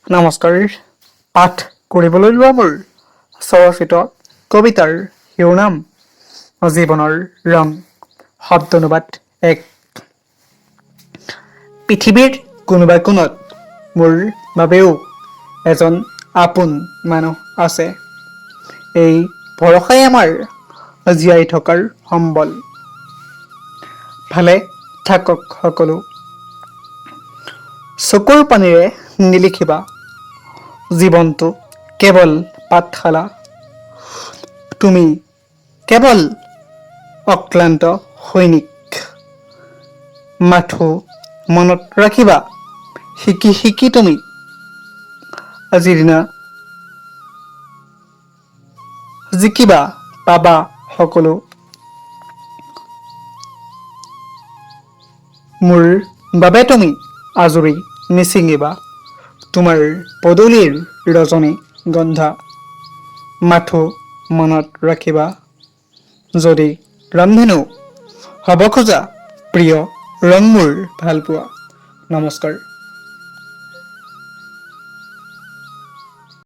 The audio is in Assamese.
নমস্কাৰ। পাঠ কৰিবলৈ লোৱা মোৰ স্বৰচিত কবিতাৰ শিৰোনাম জীৱনৰ ৰং। শব্দ অনুবাদ 1। পৃথিৱীৰ কোনোবা কোণত মোৰ বাবেও এজন আপোন মানুহ আছে। এই ভৰসাই আমাৰ জীয়াই থকাৰ সম্বল। ভালে থাকক সকলো। চকুৰ পানীৰে নিলিখিবা জীৱনটো কেৱল পাঠশালা। তুমি কেৱল অক্লান্ত সৈনিক। মাথো মনত ৰাখিবা শিকি শিকি তুমি আজিৰ দিনা জিকিবা পাবা সকলো। মোৰ বাবে তুমি আজৰি নিচিঙিবা তোমাৰ পদূলিৰ ৰজনী গন্ধা। মাথো মনত ৰাখিবা যদি ৰামধেনু হ'ব খোজা প্ৰিয় ৰং মোৰ ভালপোৱা। নমস্কাৰ।